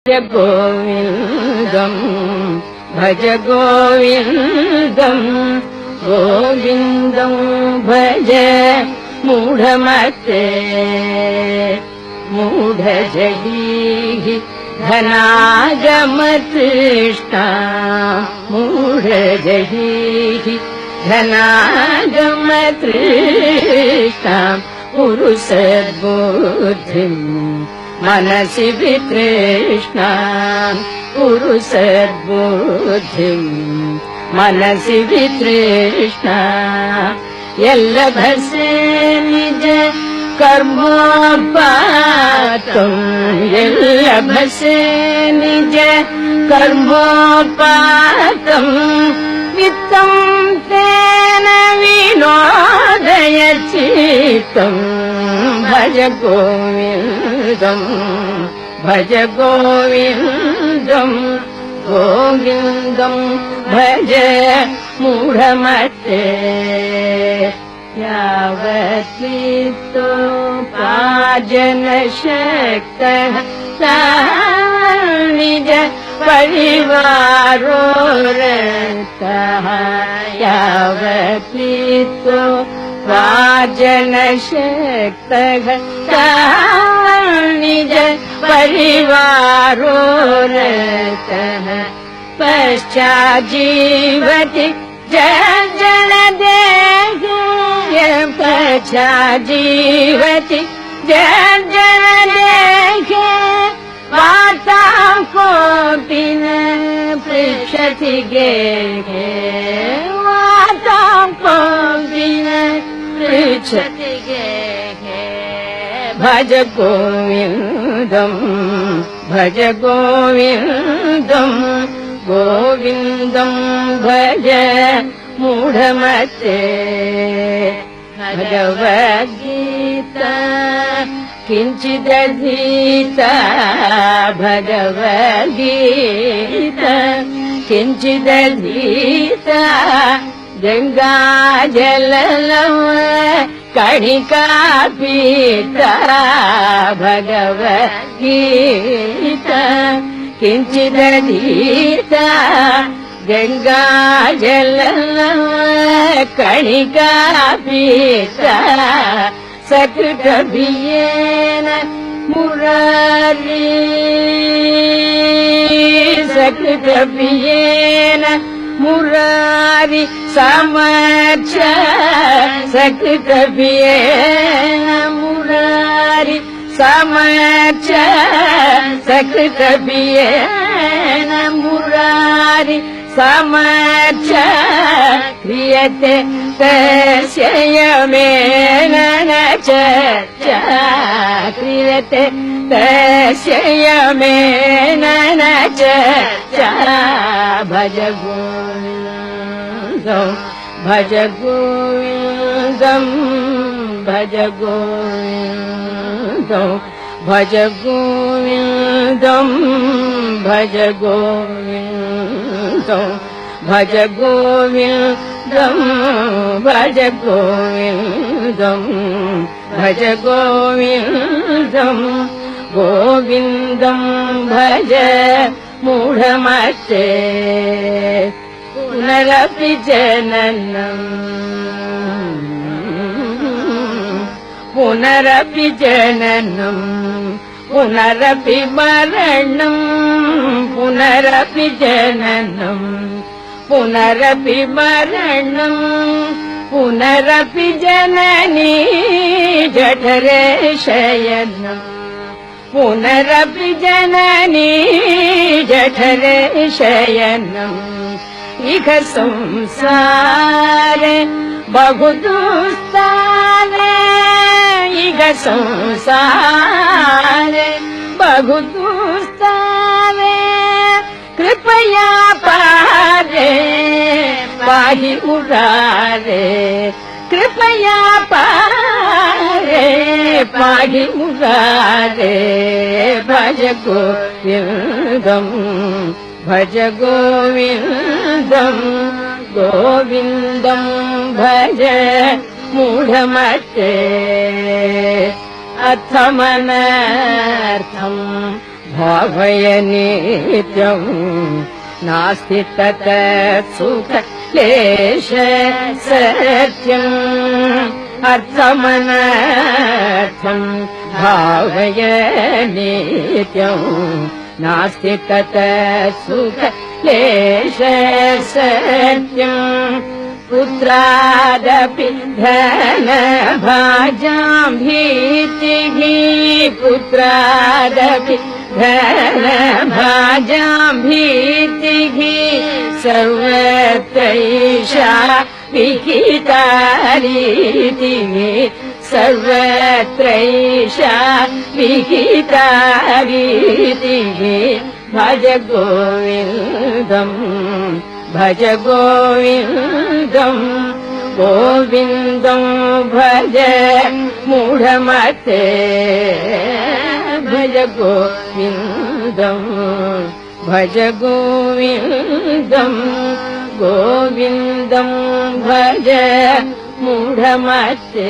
गोविन्दम् भज गोविन्दम् गोविन्दम् भज मूढमते मूढजडीः धनागमतृष्णा मूढजडीः धनागमतृष्णा पुरुषद्बुद्धिम् मनसि वितृष्णा पुरुषद्बुद्धिम् मनसि वितृष्णा यल्लभसे निज कर्मोपातम् यल्लभसे निज कर्मोपातम् वित्तम् तेन विनोदय चित्तम् भज गोविन्दम् भज गोविन्दम् गोविन्दम् भज मूढमते यावत्वित्तोपार्जनशक्तः निज परिवारो रतः यावत्वित्तोपार्जनशक्तः निज परिवारो रतः पश्चाज्जीवति जर्जनदेहे पश्चाज्जीवति जर्जनदेहे वार्तां कोऽपि न पृच्छति गेहे वार्तां कोऽपि न पृच्छति गेहे भज गोविन्दम् भज गोविन्दम् गोविन्दम् भज मूढमते भगवद्गीता किञ्चिदधीता भगवद्गीता किञ्चिदधीता गङ्गाजललव कणिका पीता भगवद्गीता किञ्चिदधीता गङ्गाजललव कणिका पीता सकृतभियेन मुरारी सकृतभियेन मुरारी समर्च सकृतभियेन मुरारी समर्च सकृतभियेन मुरारी समर्च क्रियते तस्य यमेन न चर्चा क्रियते तस्य यमेन न चर्चा भज गोविन्दम् भज गोविन्दम् भज गोविन्दम् भज गोविन्दम् भज गोविन्दम् भज गोविन्दम् भज गोविन्दम् भज गोविन्दम् गोविन्दम् भज मूढमते पुनरपि जननम् पुनरपि जननम् पुनरपि मरणम् पुनरपि जननम् पुनरपि मरणम् पुनरपि जननी जठरे शयनम् पुनरपि जननी जठरे शयनम् इह संसारे बहु दुस्तारे इह संसारे बहु दुस्तारे कृपया पारे पाहि मुरारे कृपया पारे पाहि मुरारे भज गोविन्दम् भज गोविन्दम् गोविन्दम् भज मूढमते अर्थमनर्थम् भावय नित्यम् नास्ति तत् सुख क्लेश सत्यम् अर्थमनर्थम् भावय नित्यम् नास्ति तत् सुख क्लेश सत्यम् पुत्रादपि धनभाजाम् भीतिः पुत्रादपि धनभाजाम् भीतिः सर्वत्रैषा विहिता रीतिः सर्वत्रैषा विहिता रीतिः भज गोविन्दम् भज गोविन्दम् गोविन्दम् भज मूढमते भज गोविन्दम् भज गोविन्दम् गोविन्दम् भज मूढमते।